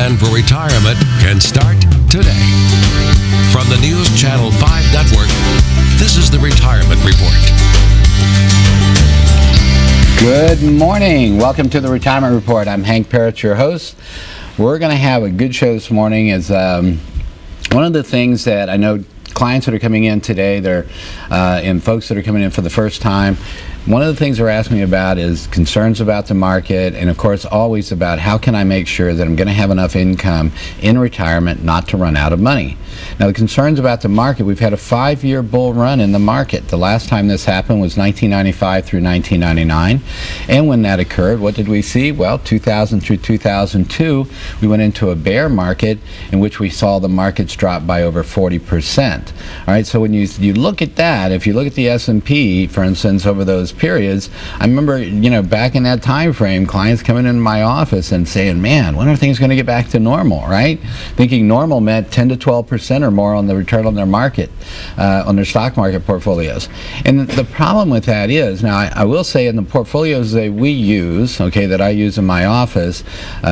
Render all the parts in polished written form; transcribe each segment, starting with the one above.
plan for retirement can start today. From the News Channel 5 Network, this is the Retirement Report. Good morning. Welcome to the Retirement Report. I'm Hank Parrott, your host. We're going to have a good show this morning. Is one of the things that I know clients that are coming in today, and folks that are coming in for the first time, one of the things they're asking me about is concerns about the market, and of course always about how can I make sure that I'm going to have enough income in retirement not to run out of money. Now, the concerns about the market, we've had a 5-year bull run in the market. The last time this happened was 1995 through 1999, and when that occurred, what did we see? Well, 2000 through 2002, we went into a bear market in which we saw the markets drop by over 40%. All right, so when you look at that, if you look at the S&P, for instance, over those periods, I remember, back in that time frame, clients coming into my office and saying, man, when are things going to get back to normal, right? Thinking normal meant 10 to 12% or more on the return on their market, on their stock market portfolios. And the problem with that is, now I will say in the portfolios that we use, okay, that I use in my office,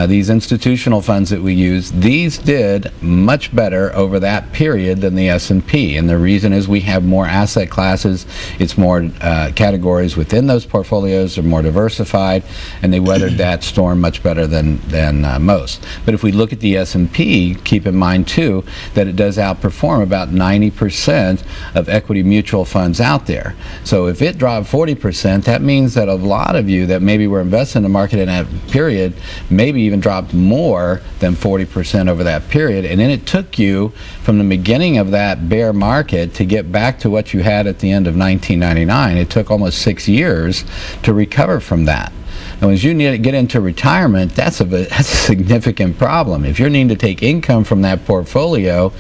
these institutional funds that we use, these did much better over that period than the S&P. And the reason is we have more asset classes, it's more categories within those portfolios are more diversified, and they weathered that storm much better than most. But if we look at the S&P, keep in mind too that it does outperform about 90% of equity mutual funds out there. So if it dropped 40%, that means that a lot of you that maybe were invested in the market in that period maybe even dropped more than 40% over that period. And then it took you from the beginning of that bear market to get back to what you had at the end of 1999. It took almost 6 years to recover from that. Now, as you need to get into retirement, that's a significant problem. If you're needing to take income from that portfolio,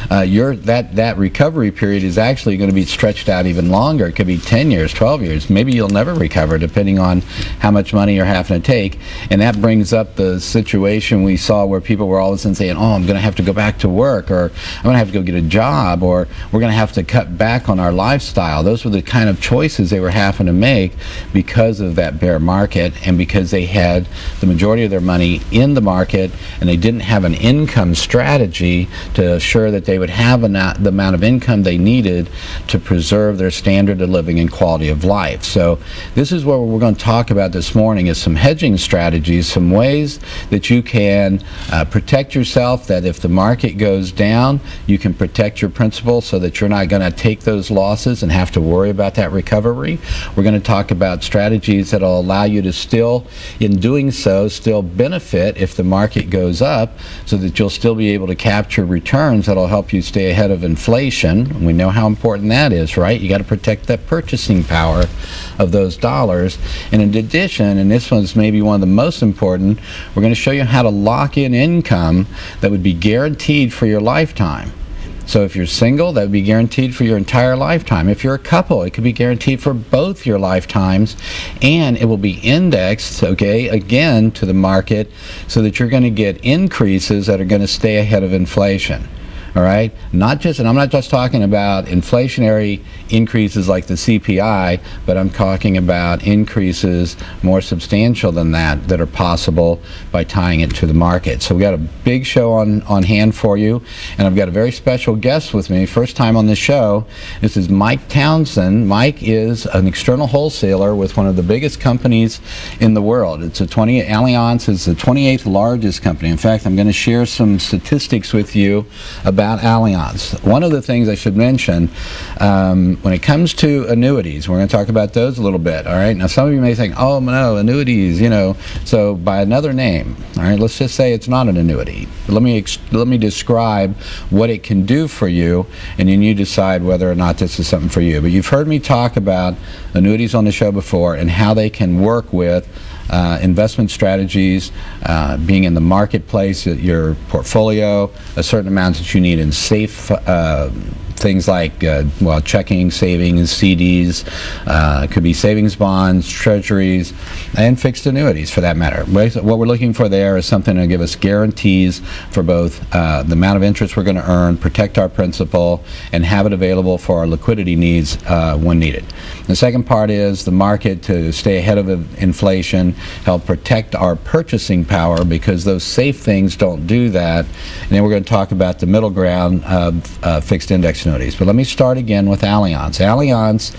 that recovery period is actually going to be stretched out even longer. It could be 10 years, 12 years. Maybe you'll never recover, depending on how much money you're having to take. And that brings up the situation we saw where people were all of a sudden saying, oh, I'm going to have to go back to work, or I'm going to have to go get a job, or we're going to have to cut back on our lifestyle. Those were the kind of choices they were having to make because of that bear market, and because they had the majority of their money in the market and they didn't have an income strategy to assure that they would have the amount of income they needed to preserve their standard of living and quality of life. So this is what we're going to talk about this morning, is some hedging strategies, some ways that you can protect yourself, that if the market goes down, you can protect your principal so that you're not going to take those losses and have to worry about that recovery. We're going to talk about strategies that will allow you to still, in doing so, still benefit if the market goes up, so that you'll still be able to capture returns that'll help you stay ahead of inflation. We know how important that is, right? You got to protect that purchasing power of those dollars. And in addition, and this one's maybe one of the most important, we're going to show you how to lock in income that would be guaranteed for your lifetime. So if you're single, that would be guaranteed for your entire lifetime. If you're a couple, it could be guaranteed for both your lifetimes, and it will be indexed, okay, again, to the market, so that you're going to get increases that are going to stay ahead of inflation. All right, and I'm not just talking about inflationary increases like the CPI, but I'm talking about increases more substantial than that are possible by tying it to the market. So we got a big show on hand for you, and I've got a very special guest with me, first time on the show. This is Mike Townsend. Mike is an external wholesaler with one of the biggest companies in the world. Allianz is the 28th largest company. In fact, I'm going to share some statistics with you about Allianz. One of the things I should mention, when it comes to annuities, we're going to talk about those a little bit. All right. Now, some of you may think, oh no, annuities, so by another name. All right. Let's just say it's not an annuity. Let me describe what it can do for you, and then you decide whether or not this is something for you. But you've heard me talk about annuities on the show before and how they can work with investment strategies, being in the marketplace, your portfolio, a certain amount that you need in safe things like checking, savings, CDs, could be savings bonds, treasuries, and fixed annuities for that matter. What we're looking for there is something to give us guarantees for both the amount of interest we're going to earn, protect our principal, and have it available for our liquidity needs when needed. The second part is the market to stay ahead of inflation, help protect our purchasing power, because those safe things don't do that. And then we're going to talk about the middle ground of fixed index annuities. But let me start again with Allianz. Allianz,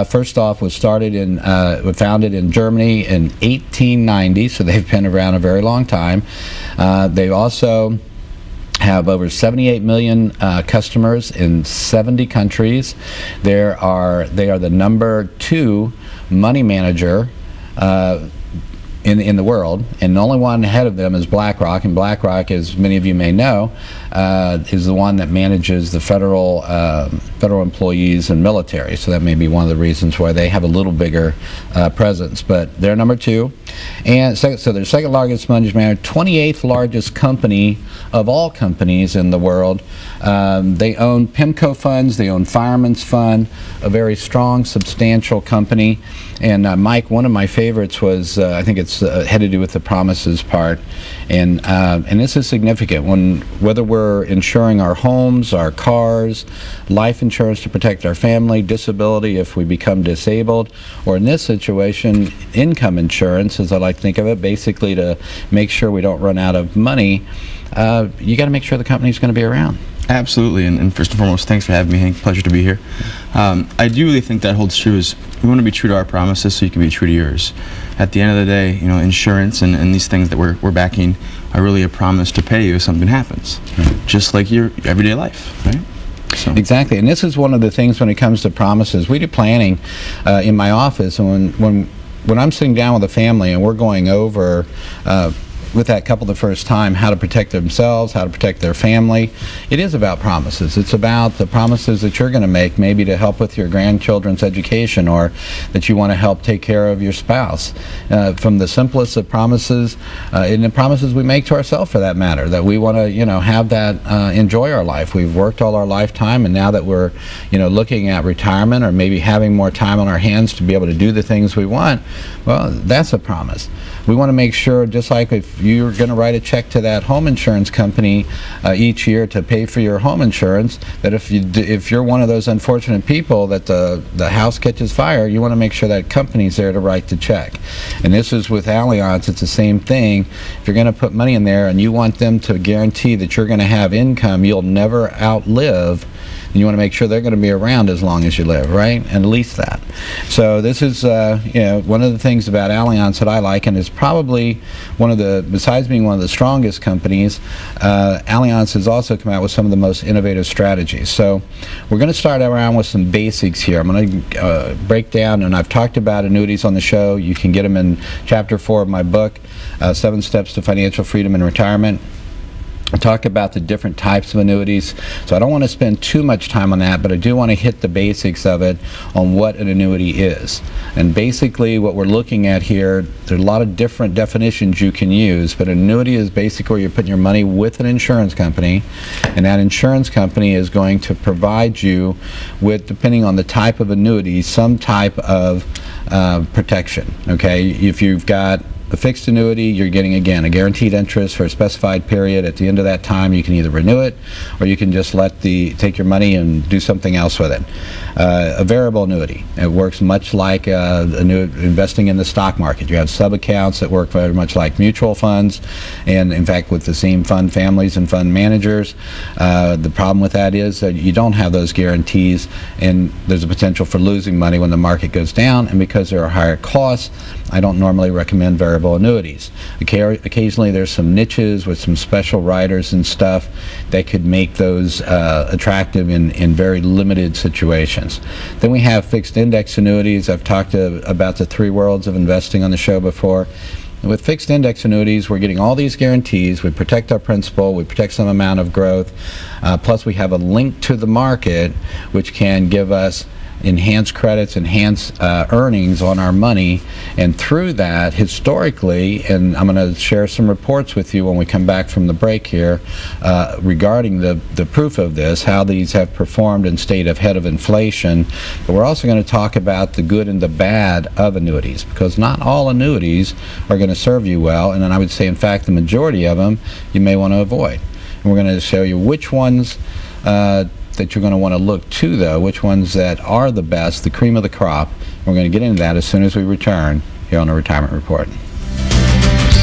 first off, was founded in Germany in 1890, so they've been around a very long time. They also have over 78 million customers in 70 countries. They are the number 2 money manager in the world, and the only one ahead of them is BlackRock. And BlackRock, as many of you may know, is the one that manages the federal employees and military. So that may be one of the reasons why they have a little bigger presence. But they're number 2, and so they're second largest money manager, 28th largest company of all companies in the world. They own PIMCO funds, they own Fireman's Fund, a very strong, substantial company. And Mike, one of my favorites was, I think it's had to do with the promises part, and this is significant. Whether we're insuring our homes, our cars, life insurance to protect our family, disability if we become disabled, or in this situation, income insurance, as I like to think of it, basically to make sure we don't run out of money, you got to make sure the company's going to be around. Absolutely, and first and foremost, thanks for having me, Hank. Pleasure to be here. I do really think that holds true. Is we want to be true to our promises so you can be true to yours. At the end of the day, insurance and these things that we're backing are really a promise to pay you if something happens, just like your everyday life, right? So. Exactly, and this is one of the things when it comes to promises. We do planning in my office, and when I'm sitting down with a family and we're going over with that couple the first time how to protect themselves, how to protect their family, it is about promises. It's about the promises that you're going to make, maybe to help with your grandchildren's education, or that you want to help take care of your spouse. From the simplest of promises, and the promises we make to ourselves for that matter, that we want to have that enjoy our life. We've worked all our lifetime, and now that we're looking at retirement or maybe having more time on our hands to be able to do the things we want, well, that's a promise. We want to make sure, just like if you're going to write a check to that home insurance company each year to pay for your home insurance, that if you're one of those unfortunate people that the house catches fire, you want to make sure that company's there to write the check. And this is with Allianz, it's the same thing. If you're going to put money in there and you want them to guarantee that you're going to have income you'll never outlive, and you want to make sure they're going to be around as long as you live, right? And at least that. So this is one of the things about Allianz that I like, and is probably besides being one of the strongest companies, Allianz has also come out with some of the most innovative strategies. So we're going to start around with some basics here. I'm going to break down, and I've talked about annuities on the show. You can get them in Chapter 4 of my book, 7 Steps to Financial Freedom in Retirement. I'll talk about the different types of annuities, so I don't want to spend too much time on that, but I do want to hit the basics of it on what an annuity is. And basically what we're looking at here, there are a lot of different definitions you can use, but an annuity is basically where you're putting your money with an insurance company, and that insurance company is going to provide you with, depending on the type of annuity, some type of protection. Okay, if you've got a fixed annuity, you're getting, again, a guaranteed interest for a specified period. At the end of that time, you can either renew it, or you can just take your money and do something else with it. A variable annuity, it works much like investing in the stock market. You have sub-accounts that work very much like mutual funds, and in fact with the same fund families and fund managers. The problem with that is that you don't have those guarantees, and there's a potential for losing money when the market goes down, and because there are higher costs, I don't normally recommend variable annuities. Occasionally there's some niches with some special riders and stuff that could make those attractive in very limited situations. Then we have fixed index annuities. I've talked about the 3 worlds of investing on the show before. With fixed index annuities, we're getting all these guarantees. We protect our principal, we protect some amount of growth, plus we have a link to the market which can give us enhance credits, enhance earnings on our money, and through that, historically, and I'm going to share some reports with you when we come back from the break here regarding the proof of this, how these have performed and stayed ahead of inflation. But we're also going to talk about the good and the bad of annuities, because not all annuities are going to serve you well, and then I would say, in fact, the majority of them you may want to avoid. And we're going to show you which ones that you're going to want to look to, though, which ones that are the best, the cream of the crop. We're going to get into that as soon as we return here on the Retirement Report.